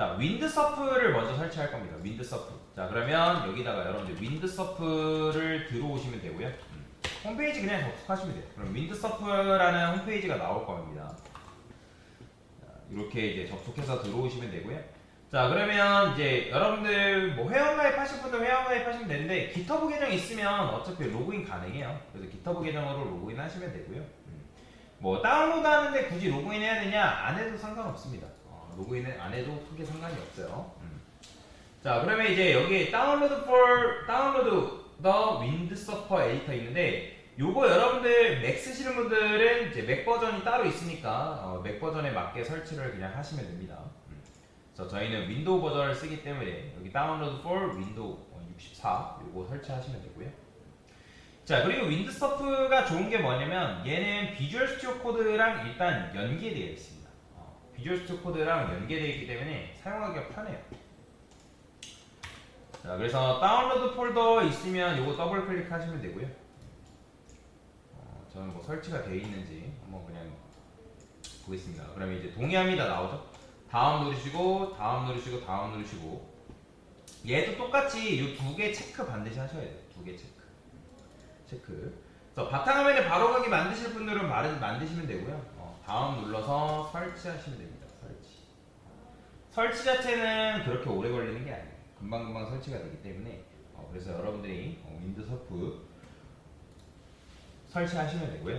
자, 윈드서프를 먼저 설치할 겁니다. 윈드서프. 자, 그러면 여기다가 여러분들 윈드서프를 들어오시면 되고요. 홈페이지 그냥 접속하시면 돼요. 그럼 윈드서프라는 홈페이지가 나올 겁니다. 자, 이렇게 이제 접속해서 들어오시면 되고요. 자, 그러면 이제 여러분들 뭐 회원가입 하실 분들 회원가입 하시면 되는데 기터브 계정 있으면 어차피 로그인 가능해요. 그래서 기터브 계정으로 로그인 하시면 되고요. 뭐 다운로드 하는데 굳이 로그인 해야 되냐? 안 해도 상관없습니다. 로그인을 안 해도 크게 상관이 없어요. 자, 그러면 이제 여기 다운로드 the 윈드서퍼 에디터 있는데 요거 여러분들 맥 쓰시는 분들은 이제 맥 버전이 따로 있으니까 맥 버전에 맞게 설치를 그냥 하시면 됩니다. 그래서 저희는 윈도우 버전을 쓰기 때문에 여기 다운로드 for 윈도우 64 요거 설치하시면 되고요. 자, 그리고 윈드서프가 좋은 게 뭐냐면 얘는 비주얼 스튜디오 코드랑 일단 연계되어 있습니다. 비주얼 스튜디오 코드랑 연계되어 있기 때문에 사용하기가 편해요. 자, 그래서 다운로드 폴더 있으면 요거 더블 클릭하시면 되고요. 저는 뭐 설치가 되어 있는지 한번 그냥 보겠습니다. 그러면 이제 동의합니다 나오죠. 다음 누르시고 다음 누르시고 다음 누르시고 얘도 똑같이 이 두 개 체크 반드시 하셔야 돼요. 두 개 체크. 그래서 바탕화면에 바로 가기 만드실 분들은 만드시면 되고요. 다음 눌러서 설치하시면 됩니다. 설치 자체는 그렇게 오래 걸리는 게 아니에요. 금방금방 설치가 되기 때문에 그래서 여러분들이 윈드서프 설치하시면 되고요.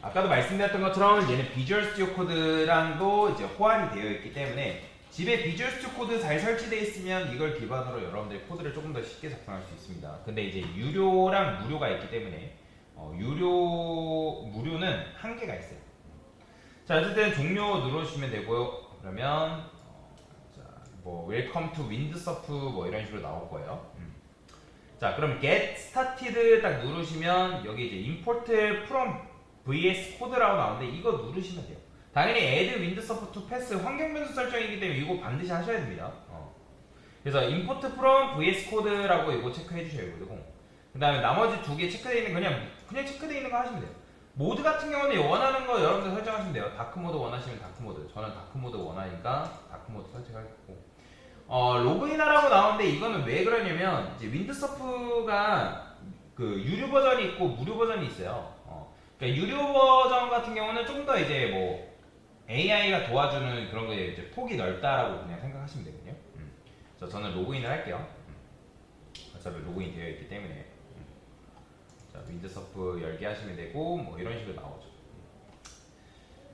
아까도 말씀드렸던 것처럼 얘는 비주얼 스튜디오 코드랑도 이제 호환이 되어 있기 때문에 집에 비주얼 스튜디오 코드 잘 설치되어 있으면 이걸 기반으로 여러분들이 코드를 조금 더 쉽게 작성할 수 있습니다. 근데 이제 유료랑 무료가 있기 때문에 무료는 한계가 있어요. 자, 어쨌든 종료 누르시면 되고요. 그러면 뭐 웰컴 투 윈드서프 뭐 이런 식으로 나올 거예요. 자, 그럼 get started 딱 누르시면 여기 이제 import from vs 코드라고 나오는데 이거 누르시면 돼요. 당연히 add 윈드서프 to pass 환경 변수 설정이기 때문에 이거 반드시 하셔야 됩니다. 그래서 import from vs 코드라고 이거 체크해 주셔야 되고, 그 다음에 나머지 두 개 체크되어 있는 그냥 체크되어 있는 거 하시면 돼요. 모드 같은 경우는 원하는 거 여러분들 설정하시면 돼요. 다크 모드 원하시면 다크 모드. 저는 다크 모드 원하니까 다크 모드 설정하겠고. 로그인 하라고 나오는데 이거는 왜 그러냐면 이제 윈드서프가 그 유료 버전이 있고 무료 버전이 있어요. 그러니까 유료 버전 같은 경우는 좀 더 이제 뭐 AI가 도와주는 그런 거에 이제 폭이 넓다라고 그냥 생각하시면 되거든요. 그래서 저는 로그인을 할게요. 어차피 로그인 되어 있기 때문에. 자, 윈드서프 열게 하시면 되고 뭐 이런 식으로 나오죠.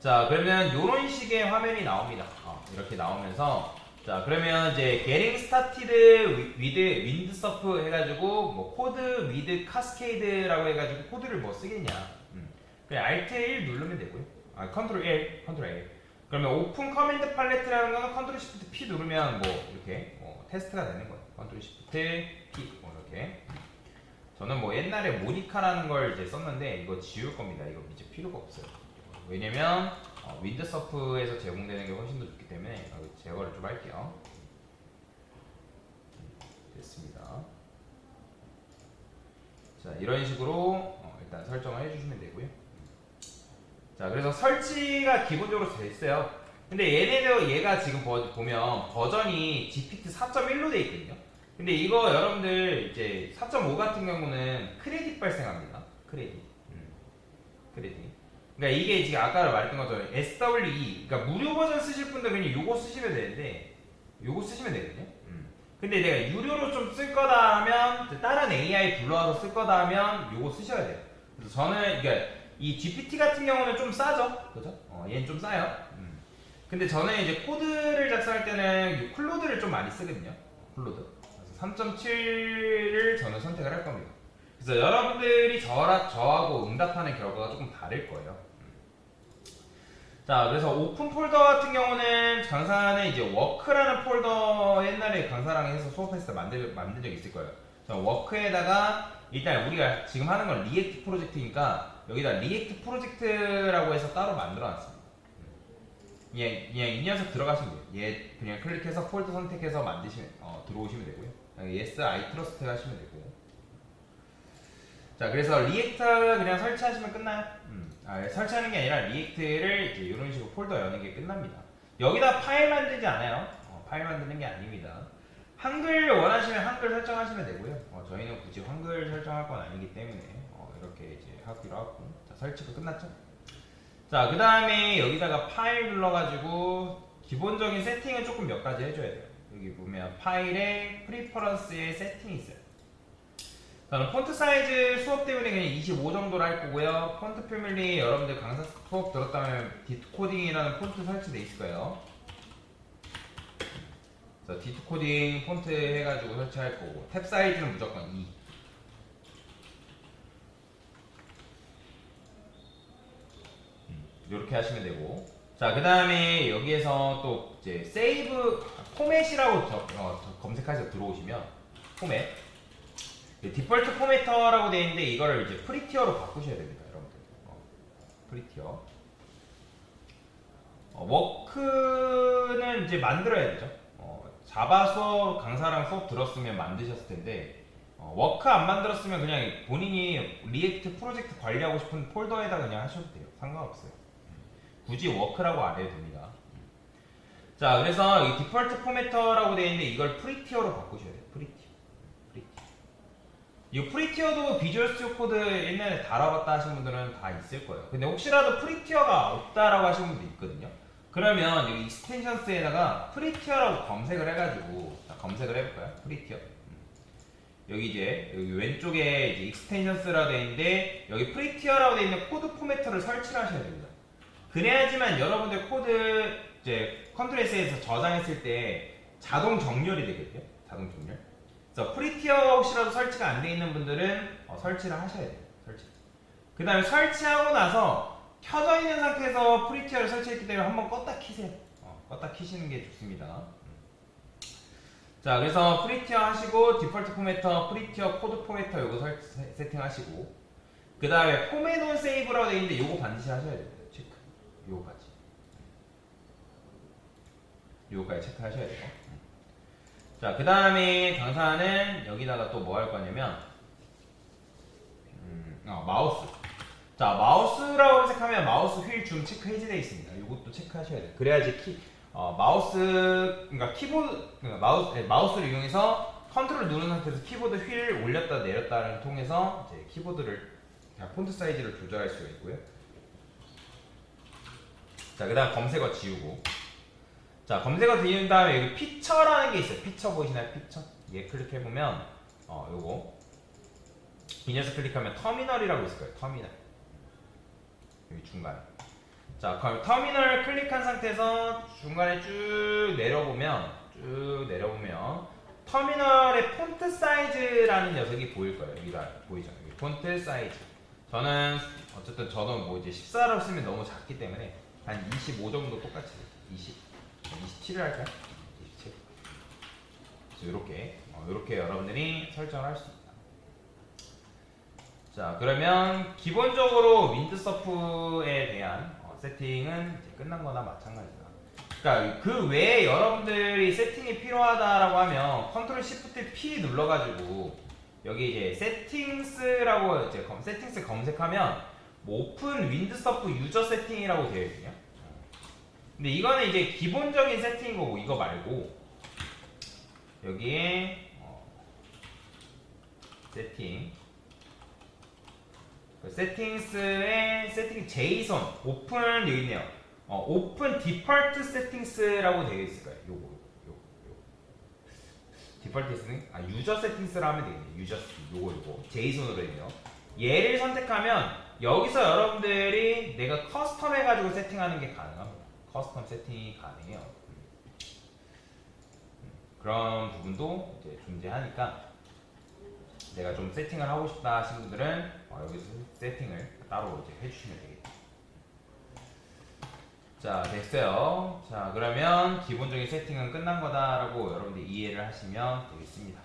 자, 그러면 이런 식의 화면이 나옵니다. 이렇게 나오면서 자, 그러면 이제 getting started with 윈드서프 해가지고 뭐 코드 with cascade라고 해가지고 코드를 뭐 쓰겠냐. 그냥 Alt 1 누르면 되고요. Ctrl 1, Ctrl A. 그러면 오픈 커맨드 팔레트라는 거는 Ctrl Shift P 누르면 뭐 이렇게 테스트가 되는 거예요. Ctrl Shift P 뭐 이렇게. 저는 뭐 옛날에 모니카라는 걸 이제 썼는데 이거 지울 겁니다. 이거 이제 필요가 없어요. 왜냐면 윈드서프에서 제공되는 게 훨씬 더 좋기 때문에 제거를 좀 할게요. 됐습니다. 자, 이런 식으로 일단 설정을 해주시면 되고요. 자, 그래서 설치가 기본적으로 됐어요. 근데 얘가 지금 보면 버전이 GPT 4.1로 돼 있거든요. 근데 이거 여러분들 이제 4.5 같은 경우는 크레딧 발생합니다. 크레딧. 그러니까 이게 지금 아까 말했던 것처럼 SWE, 그러니까 무료 버전 쓰실 분들 그냥 요거 쓰시면 되는데, 요거 쓰시면 되거든요. 근데 내가 유료로 좀 쓸 거다 하면 다른 AI 불러와서 쓸 거다 하면 요거 쓰셔야 돼요. 그래서 저는 그러니까 이 GPT 같은 경우는 좀 싸죠, 그죠? 얘는 좀 싸요. 근데 저는 이제 코드를 작성할 때는 클로드를 좀 많이 쓰거든요. 클로드. 그래서 3.7을 저는 선택을 할 겁니다. 그래서 여러분들이 저하고 응답하는 결과가 조금 다를 거예요. 자, 그래서 오픈 폴더 같은 경우는 강사는 이제 워크라는 폴더 옛날에 강사랑 해서 수업했을 때 만든 적 있을 거예요. 자, 워크에다가 일단 우리가 지금 하는 건 리액트 프로젝트니까 여기다 리액트 프로젝트라고 해서 따로 만들어 놨습니다. 그냥 이 녀석 들어가시면 돼요. 얘 그냥 클릭해서 폴더 선택해서 들어오시면 되고요. yes, I trust 하시면 되고. 자, 그래서 리액트 그냥 설치하시면 끝나요. 설치하는 게 아니라 리액트를 이제 이런 식으로 폴더 여는 게 끝납니다. 여기다 파일 만들지 않아요. 파일 만드는 게 아닙니다. 한글 원하시면 한글 설정하시면 되고요. 저희는 굳이 한글 설정할 건 아니기 때문에 이렇게 이제 하기로 하고. 자, 설치가 끝났죠? 자, 그 다음에 여기다가 파일 눌러가지고 기본적인 세팅은 조금 몇 가지 해줘야 돼요. 여기 보면 파일에 프리퍼런스에 세팅이 있어요. 저는 폰트 사이즈 수업 때문에 그냥 25 정도로 할 거고요. 폰트 패밀리 여러분들 강사 수업 들었다면 디트코딩이라는 폰트 설치돼 있을 거예요. 그래서 디트코딩 폰트 해가지고 설치할 거고, 탭 사이즈는 무조건 2. 이렇게 하시면 되고. 자, 그 다음에 여기에서 또 이제 세이브 포맷이라고 검색하셔서 들어오시면 포맷, 디폴트 포매터라고 되어 있는데 이거를 이제 프리티어로 바꾸셔야 됩니다, 여러분들. 프리티어. 워크는 이제 만들어야 되죠. 자바 수업 강사랑 수업 들었으면 만드셨을 텐데 워크 안 만들었으면 그냥 본인이 리액트 프로젝트 관리하고 싶은 폴더에다 그냥 하셔도 돼요. 상관없어요. 굳이 워크라고 안 해도 됩니다. 자, 그래서 이 디폴트 포매터라고 되어 있는데 이걸 프리티어로 바꾸셔야 돼요. 프리티어. 이 프리티어도 비주얼 스튜디오 코드 옛날에 달아봤다 하신 분들은 다 있을 거예요. 근데 혹시라도 프리티어가 없다라고 하시는 분도 있거든요. 그러면 여기 익스텐션스에다가 프리티어라고 검색을 해가지고, 자, 검색을 해볼까요? 프리티어. 여기 이제 여기 왼쪽에 이제 익스텐션스라고 되어 있는데 여기 프리티어라고 되어 있는 코드 포매터를 설치를 하셔야 됩니다. 그래야지만 여러분들 코드 이제 컨트롤 S에서 저장했을 때 자동 정렬이 되거든요. 자동 정렬. 그래서 프리티어 혹시라도 설치가 안 돼 있는 분들은 설치를 하셔야 돼요. 설치. 그 다음에 설치하고 나서 켜져 있는 상태에서 프리티어를 설치했기 때문에 한번 껐다 키세요. 껐다 키시는 게 좋습니다. 자, 그래서 프리티어 하시고 디폴트 포매터, 프리티어 코드 포매터 요거 세팅하시고, 그 다음에 포맷 온 세이브라고 되어 있는데 요거 반드시 하셔야 됩니다. 체크. 요거까지 체크하셔야 돼요. 자, 그 다음에 강사는 여기다가 또 뭐 할 거냐면 마우스. 자, 마우스라고 검색하면 마우스 휠 줌 체크 해제되어 있습니다. 이것도 체크하셔야 돼요. 그래야지 마우스, 그러니까 키보드, 그러니까 마우스를 이용해서 컨트롤 누른 상태에서 키보드 휠 올렸다 내렸다를 통해서 이제 키보드를 폰트 사이즈를 조절할 수가 있고요. 자, 그 다음 검색어 지우고. 자, 검색어 지운 다음에 여기 피처라는 게 있어요. 피처 보이시나요? 피처? 얘 클릭해보면 요거 이 녀석 클릭하면 터미널이라고 있을 거예요. 터미널. 여기 중간에. 자, 그럼 터미널 클릭한 상태에서 중간에 쭉 내려보면 터미널의 폰트 사이즈라는 녀석이 보일 거예요. 여기 보이죠? 여기 폰트 사이즈. 저는 어쨌든 저도 뭐 이제 14를 쓰면 너무 작기 때문에 한 25 정도 똑같이 27을 할까요? 27. 그래서 이렇게 여러분들이 설정을 할 수 있다. 자, 그러면 기본적으로 윈드서프에 대한 세팅은 이제 끝난 거나 마찬가지다. 그러니까 그 외에 여러분들이 세팅이 필요하다라고 하면 컨트롤 시프트 P 눌러가지고 여기 이제 세팅스라고 이제 세팅스 검색하면 뭐 오픈 윈드서프 유저 세팅이라고 되어 있거든요. 근데 이거는 이제 기본적인 세팅인 거고, 이거 말고 여기에 세팅, 세팅스의 세팅 제이슨 오픈 여기 있네요. 오픈 디폴트 세팅스라고 되어 있을 거예요. 요거 디폴트 세팅, 유저 세팅스라 하면 되겠네요. 유저 요거 제이슨으로 있네요. 얘를 선택하면 여기서 여러분들이 내가 커스텀 해가지고 세팅하는 게 가능합니다. 커스텀 세팅이 가능해요. 그런 부분도 이제 존재하니까 내가 좀 세팅을 하고 싶다 하신 분들은 여기서 세팅을 따로 이제 해주시면 되겠다. 자, 됐어요. 자, 그러면 기본적인 세팅은 끝난 거다라고 여러분들이 이해를 하시면 되겠습니다.